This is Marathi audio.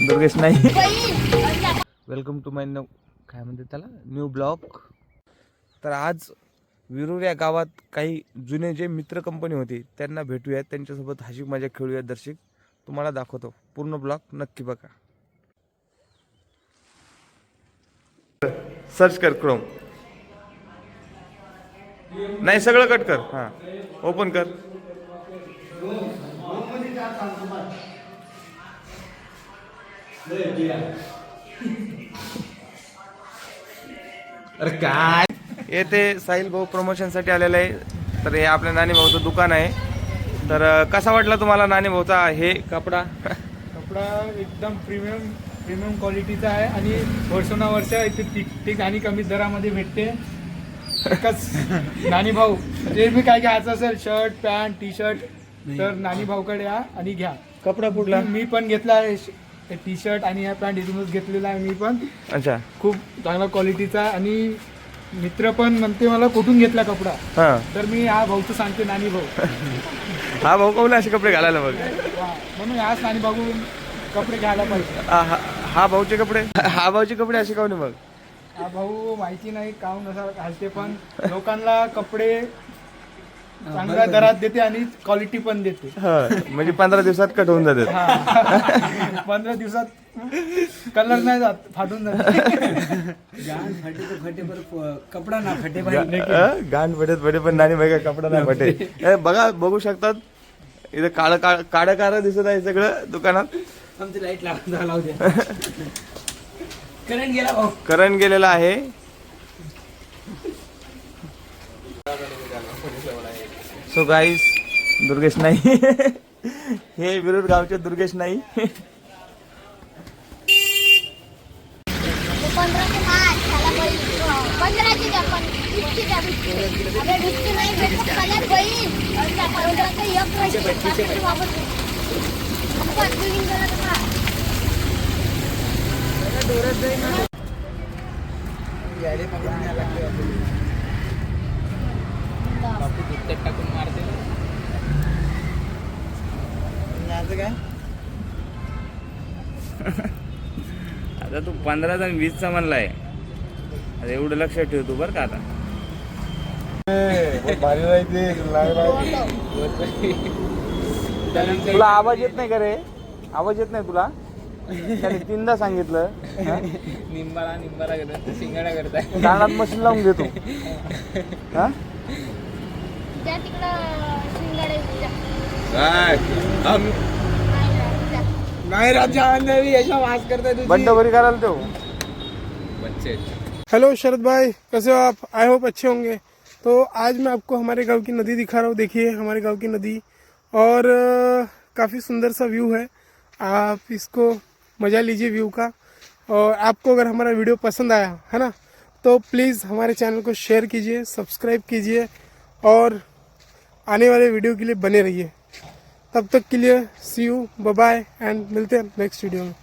दुर्गेश नाही. वेलकम टू माय काय म्हणते त्याला न्यू ब्लॉग. तर आज विरूर या गावात काही जुने जे मित्र कंपनी होती त्यांना भेटूयात, त्यांच्यासोबत हशी मजा खेळूयात. दर्शक तुम्हाला दाखवतो, पूर्ण ब्लॉग नक्की बघा. सर्च कर क्रोम. नाही सगळं कट कर. हां ओपन कर. अरे काय येते साहिल भाऊ प्रमोशन साठी आलेला आहे. तर हे आपल्या नानी भाऊचं दुकान आहे. तर कसा वाटला तुम्हाला नानी भाऊचा हे कपडा? कपडा एकदम प्रीमियम क्वालिटीचा आहे आणि वर्षानुवर्ष इथे ठिकाणी कमी दरामध्ये भेटते. एकच नानी भाऊ जे मी काय घ्यायचं असेल शर्ट पॅन्ट टी शर्ट तर नानी भाऊकडे या आणि घ्या. कपडा कुठला? मी पण घेतला आहे टी शर्ट आणि या पॅन्ट इथूनच घेतलेला आहे मी पण. अच्छा खूप चांगला क्वालिटीचा आणि मित्र पण म्हणते मला कुठून घेतला कपडा. हां तर मी हा भाऊचं सांगते नानी भाऊ. हा भाऊ कवले असे कपडे घालायला बघ. म्हणून याच नानी भाऊ कपडे घ्यायला पाहिजे. हा भाऊचे कपडे, हा भाऊचे कपडे असे काऊन बघ. हा भाऊ माहिती नाही काऊन असा घालते पण लोकांना कपडे चांगल्या दरात देते आणि क्वालिटी पण देते. म्हणजे 15 दिवसात कट होऊन जाते. 15 दिवसात कलर नाही जात, फाटून जाते. कपडा ना फटे गाण फटे पण नानी भाई का कपडा नाही फटे. बघा बघू शकतात इथे काळं काळं दिसत आहे सगळं दुकानात. आमची लाईट लावू द्या. करंट गेला भाऊ. करंट गेलेला आहे. सो गाईस दुर्गेश नाही. हे विरुद्ध गावचे दुर्गेश नाही. 15 टाकून मारते आता तू 15 आणि 20चा म्हणलाय. आता एवढं लक्षात ठेव तू बरं का. आता तुला आवाज येत नाही का रे? आवाज येत नाही तुला? त्याने 3दा सांगितलं. निंबाला करतात शिंगाडा करताय. कानात मशीन लावून घेतो. हा नाही राजा ऐसा वास करता है बंड भरी करायला तो बच्चे. हेलो शरद भाई, कैसे हो आप? आई होप अच्छे होंगे. तो आज मैं आपको हमारे गांव की नदी दिखा रहा हूँ. देखिए हमारे गांव की नदी और काफ़ी सुंदर सा व्यू है. आप इसको मज़ा लीजिए व्यू का. और आपको अगर हमारा वीडियो पसंद आया है ना तो प्लीज़ हमारे चैनल को शेयर कीजिए, सब्सक्राइब कीजिए और आने वाले वीडियो के लिए बने रहिए. तब तक के लिए see you, bye bye and मिलते हैं नेक्स्ट वीडियो में.